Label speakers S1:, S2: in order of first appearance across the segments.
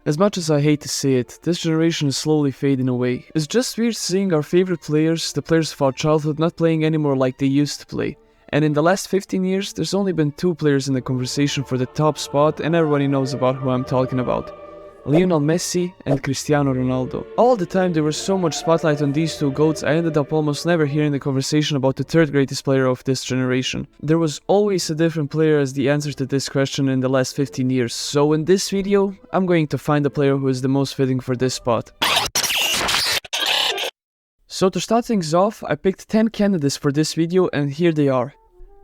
S1: As much as I hate to say it, this generation is slowly fading away. It's just weird seeing our favorite players, the players of our childhood, not playing anymore like they used to play. And in the last 15 years, there's only been 2 players in the conversation for the top spot, and everybody knows about who I'm talking about. Lionel Messi and Cristiano Ronaldo. All the time there was so much spotlight on these 2 GOATs, I ended up almost never hearing the conversation about the 3rd greatest player of this generation. There was always a different player as the answer to this question in the last 15 years, so in this video, I'm going to find the player who is the most fitting for this spot. So to start things off, I picked 10 candidates for this video and here they are.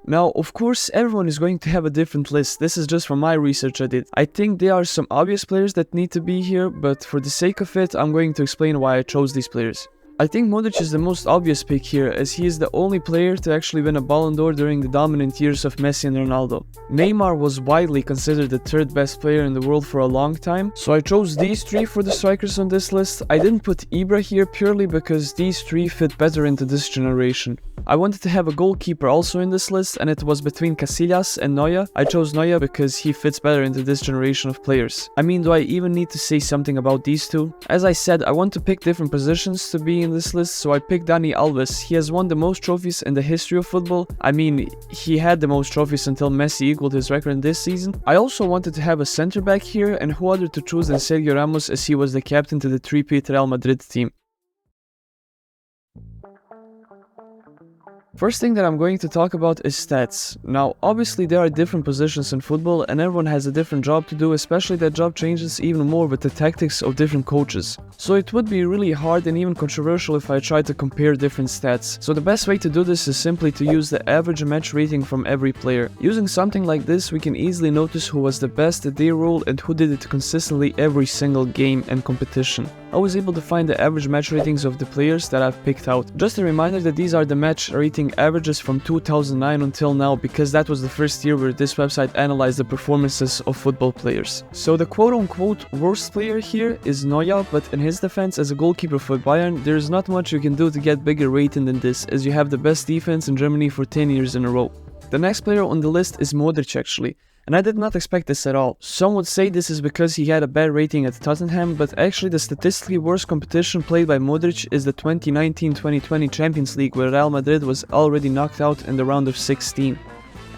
S1: Now, of course, everyone is going to have a different list. This is just from my research I did. I think there are some obvious players that need to be here, but for the sake of it, I'm going to explain why I chose these players. I think Modric is the most obvious pick here, as he is the only player to actually win a Ballon d'Or during the dominant years of Messi and Ronaldo. Neymar was widely considered the 3rd best player in the world for a long time, so I chose these 3 for the strikers on this list. I didn't put Ibra here purely because these 3 fit better into this generation. I wanted to have a goalkeeper also in this list, and it was between Casillas and Neuer. I chose Neuer because he fits better into this generation of players. I mean, do I even need to say something about these 2? As I said, I want to pick different positions to be in this list, so I picked Dani Alves. He has won the most trophies in the history of football. I mean, he had the most trophies until Messi equaled his record this season. I also wanted to have a center back here, and who other to choose than Sergio Ramos, as he was the captain to the 3-peat Real Madrid team. First thing that I'm going to talk about is stats. Now, obviously there are different positions in football and everyone has a different job to do, especially that job changes even more with the tactics of different coaches. So it would be really hard and even controversial if I tried to compare different stats. So the best way to do this is simply to use the average match rating from every player. Using something like this, we can easily notice who was the best at their role and who did it consistently every single game and competition. I was able to find the average match ratings of the players that I've picked out. Just a reminder that these are the match rating averages from 2009 until now, because that was the first year where this website analyzed the performances of football players. So the quote-unquote worst player here is Neuer, but in his defense as a goalkeeper for Bayern, there is not much you can do to get bigger rating than this, as you have the best defense in Germany for 10 years in a row. The next player on the list is Modric actually. And I did not expect this at all. Some would say this is because he had a bad rating at Tottenham, but actually the statistically worst competition played by Modric is the 2019-2020 Champions League, where Real Madrid was already knocked out in the round of 16.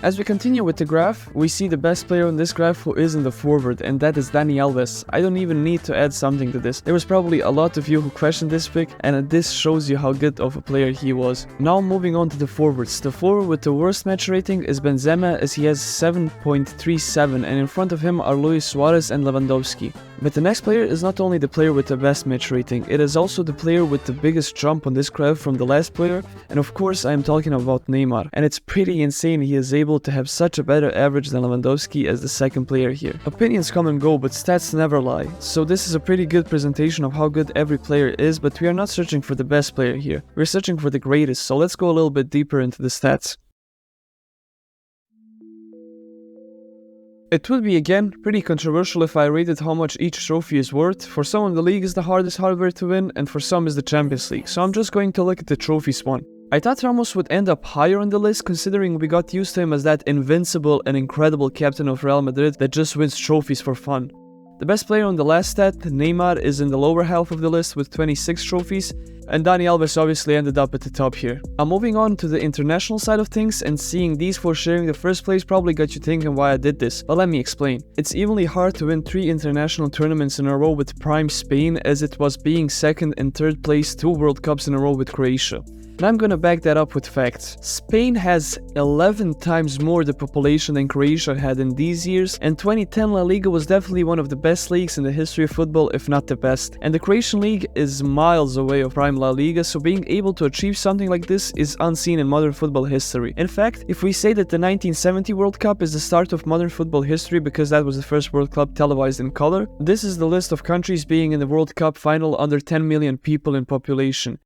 S1: As we continue with the graph, we see the best player on this graph who is in the forward, and that is Dani Alves. I don't even need to add something to this. There was probably a lot of you who questioned this pick, and this shows you how good of a player he was. Now moving on to the forwards. The forward with the worst match rating is Benzema, as he has 7.37, and in front of him are Luis Suarez and Lewandowski. But the next player is not only the player with the best match rating, it is also the player with the biggest jump on this graph from the last player, and of course I am talking about Neymar. And it's pretty insane he is able to have such a better average than Lewandowski as the second player here. Opinions come and go, but stats never lie. So this is a pretty good presentation of how good every player is, but we are not searching for the best player here. We're searching for the greatest, so let's go a little bit deeper into the stats. It would be again pretty controversial if I rated how much each trophy is worth. For some, the league is the hardest hardware to win, and for some is the Champions League, so I'm just going to look at the trophies one. I thought Ramos would end up higher on the list, considering we got used to him as that invincible and incredible captain of Real Madrid that just wins trophies for fun. The best player on the last stat, Neymar, is in the lower half of the list with 26 trophies, and Dani Alves obviously ended up at the top here. Now moving on to the international side of things, and seeing these 4 sharing the first place probably got you thinking why I did this, but let me explain. It's evenly hard to win 3 international tournaments in a row with prime Spain, as it was being 2nd and 3rd place 2 World Cups in a row with Croatia. And I'm gonna back that up with facts. Spain has 11 times more the population than Croatia had in these years, and 2010 La Liga was definitely one of the best leagues in the history of football, if not the best. And the Croatian league is miles away of prime La Liga, so being able to achieve something like this is unseen in modern football history. In fact, if we say that the 1970 World Cup is the start of modern football history because that was the first World Cup televised in color, this is the list of countries being in the World Cup final under 10 million people in population.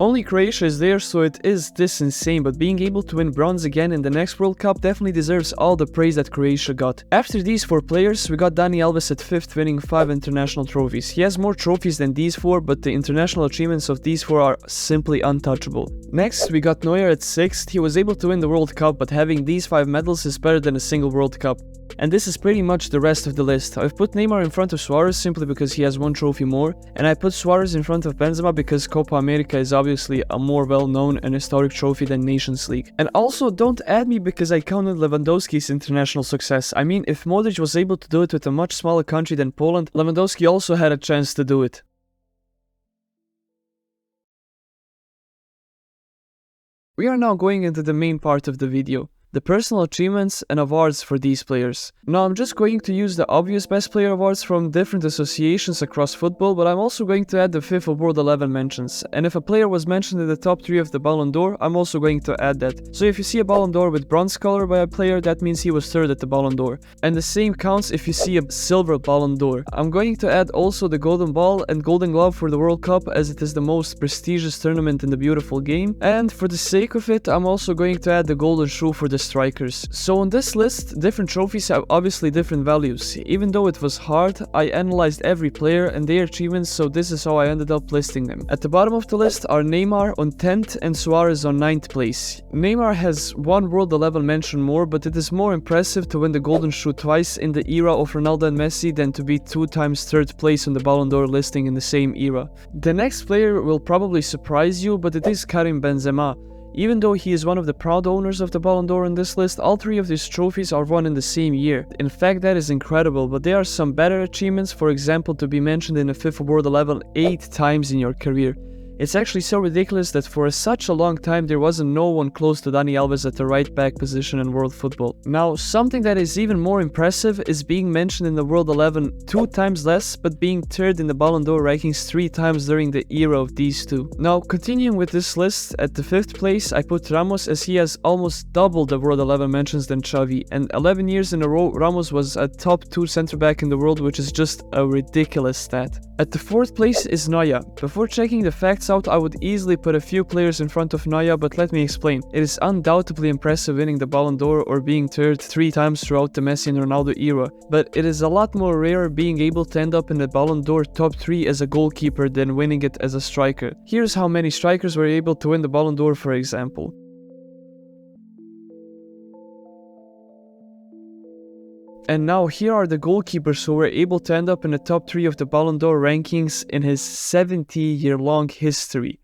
S1: Only Croatia is there, so it is this insane, but being able to win bronze again in the next World Cup definitely deserves all the praise that Croatia got. After these 4 players, we got Dani Alves at 5th, winning 5 international trophies. He has more trophies than these 4, but the international achievements of these 4 are simply untouchable. Next, we got Neuer at 6th. He was able to win the World Cup, but having these 5 medals is better than a single World Cup. And this is pretty much the rest of the list. I've put Neymar in front of Suarez simply because he has 1 trophy more, and I put Suarez in front of Benzema because Copa America is obviously a more well-known and historic trophy than Nations League. And also, don't add me because I counted Lewandowski's international success. I mean, if Modric was able to do it with a much smaller country than Poland, Lewandowski also had a chance to do it. We are now going into the main part of the video, the personal achievements and awards for these players. Now I'm just going to use the obvious best player awards from different associations across football, but I'm also going to add the FIFA World 11 mentions. And if a player was mentioned in the top 3 of the Ballon d'Or, I'm also going to add that. So if you see a Ballon d'Or with bronze color by a player, that means he was 3rd at the Ballon d'Or. And the same counts if you see a silver Ballon d'Or. I'm going to add also the Golden Ball and Golden Glove for the World Cup, as it is the most prestigious tournament in the beautiful game. And for the sake of it, I'm also going to add the Golden Shoe for the strikers. So on this list, different trophies have obviously different values. Even though it was hard, I analyzed every player and their achievements, so this is how I ended up listing them. At the bottom of the list are Neymar on 10th and Suarez on 9th place. Neymar has 1 World 11 mention more, but it is more impressive to win the Golden Shoe twice in the era of Ronaldo and Messi than to be 2 times 3rd place on the Ballon d'Or listing in the same era. The next player will probably surprise you, but it is Karim Benzema. Even though he is one of the proud owners of the Ballon d'Or on this list, all 3 of these trophies are won in the same year. In fact, that is incredible, but there are some better achievements, for example, to be mentioned in the FIFA World 11 8 times in your career. It's actually so ridiculous that for such a long time there wasn't no one close to Dani Alves at the right back position in world football. Now, something that is even more impressive is being mentioned in the World 11 2 times less, but being 3rd in the Ballon d'Or rankings 3 times during the era of these 2. Now, continuing with this list, at the 5th place I put Ramos, as he has almost double the World 11 mentions than Xavi, and 11 years in a row Ramos was a top 2 centre back in the world, which is just a ridiculous stat. At the 4th place is Neuer. Before checking the facts out, I would easily put a few players in front of Neuer, but let me explain. It is undoubtedly impressive winning the Ballon d'Or or being 3rd 3 times throughout the Messi and Ronaldo era, but it is a lot more rare being able to end up in the Ballon d'Or top 3 as a goalkeeper than winning it as a striker. Here's how many strikers were able to win the Ballon d'Or, for example. And now here are the goalkeepers who were able to end up in the top 3 of the Ballon d'Or rankings in his 70-year-long history.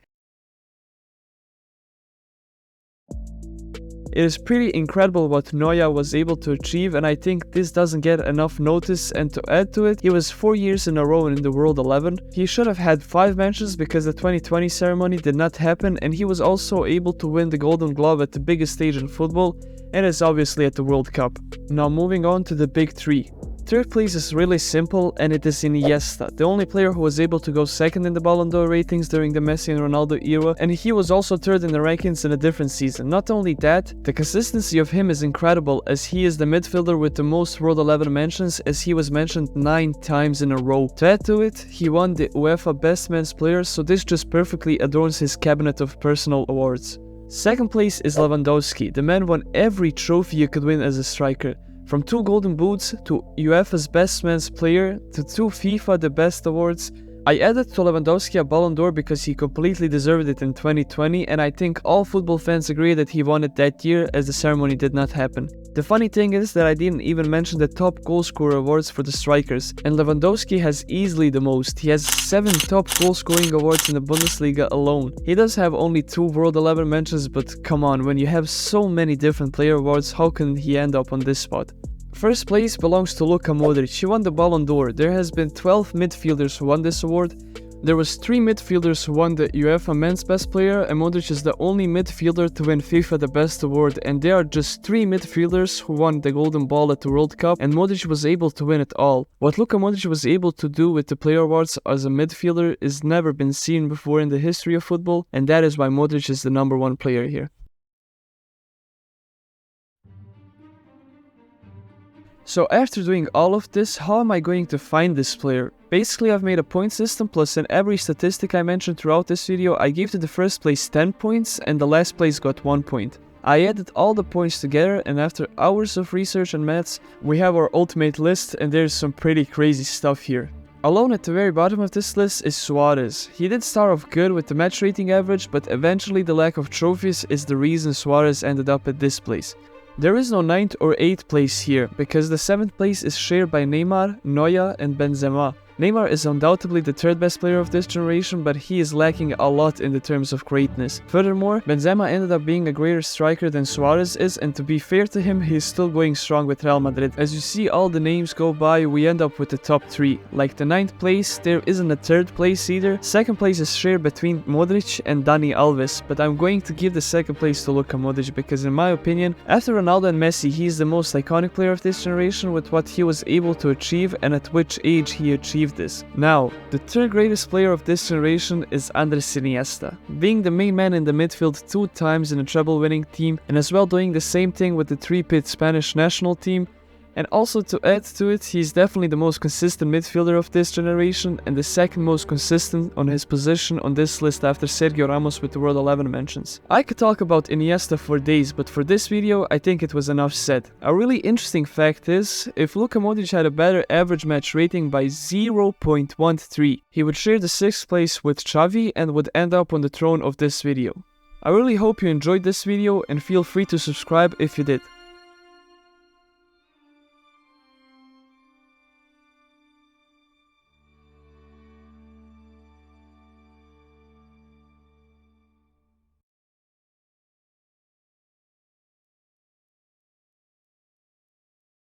S1: It is pretty incredible what Neuer was able to achieve, and I think this doesn't get enough notice, and to add to it, he was 4 years in a row in the World 11. He should have had 5 mentions because the 2020 ceremony did not happen, and he was also able to win the Golden Glove at the biggest stage in football, and is obviously at the World Cup. Now moving on to the big 3. 3rd place is really simple, and it is Iniesta, the only player who was able to go 2nd in the Ballon d'Or ratings during the Messi and Ronaldo era, and he was also 3rd in the rankings in a different season. Not only that, the consistency of him is incredible, as he is the midfielder with the most World 11 mentions, as he was mentioned 9 times in a row. To add to it, he won the UEFA Best Men's Player, so this just perfectly adorns his cabinet of personal awards. 2nd place is Lewandowski. The man won every trophy you could win as a striker. From 2 Golden Boots to UEFA's Best Men's Player to 2 FIFA The Best Awards. I added to Lewandowski a Ballon d'Or because he completely deserved it in 2020, and I think all football fans agree that he won it that year, as the ceremony did not happen. The funny thing is that I didn't even mention the top goal scorer awards for the strikers, and Lewandowski has easily the most. He has 7 top goal scoring awards in the Bundesliga alone. He does have only 2 World 11 mentions, but come on, when you have so many different player awards, how can he end up on this spot? 1st place belongs to Luka Modric. He won the Ballon d'Or. There has been 12 midfielders who won this award. There was 3 midfielders who won the UEFA Men's Best Player, and Modric is the only midfielder to win FIFA The Best Award, and there are just 3 midfielders who won the Golden Ball at the World Cup, and Modric was able to win it all. What Luka Modric was able to do with the player awards as a midfielder is never been seen before in the history of football, and that is why Modric is the number 1 player here. So after doing all of this, how am I going to find this player? Basically, I've made a point system, plus in every statistic I mentioned throughout this video, I gave to the first place 10 points and the last place got 1 point. I added all the points together, and after hours of research and maths, we have our ultimate list, and there's some pretty crazy stuff here. Alone at the very bottom of this list is Suarez. He did start off good with the match rating average, but eventually the lack of trophies is the reason Suarez ended up at this place. There is no 9th or 8th place here, because the 7th place is shared by Neymar, Neuer and Benzema. Neymar is undoubtedly the 3rd best player of this generation, but he is lacking a lot in the terms of greatness. Furthermore, Benzema ended up being a greater striker than Suarez is, and to be fair to him, he is still going strong with Real Madrid. As you see all the names go by, we end up with the top 3. Like the 9th place, there isn't a 3rd place either. 2nd place is shared between Modric and Dani Alves, but I'm going to give the 2nd place to Luka Modric because in my opinion, after Ronaldo and Messi, he is the most iconic player of this generation with what he was able to achieve and at which age he achieved this. Now, the 3rd greatest player of this generation is Andres Iniesta, being the main man in the midfield 2 times in a treble-winning team and as well doing the same thing with the 3-pit Spanish national team. And also to add to it, he's definitely the most consistent midfielder of this generation and the 2nd most consistent on his position on this list after Sergio Ramos with the World 11 mentions. I could talk about Iniesta for days, but for this video I think it was enough said. A really interesting fact is, if Luka Modric had a better average match rating by 0.13, he would share the 6th place with Xavi and would end up on the throne of this video. I really hope you enjoyed this video and feel free to subscribe if you did.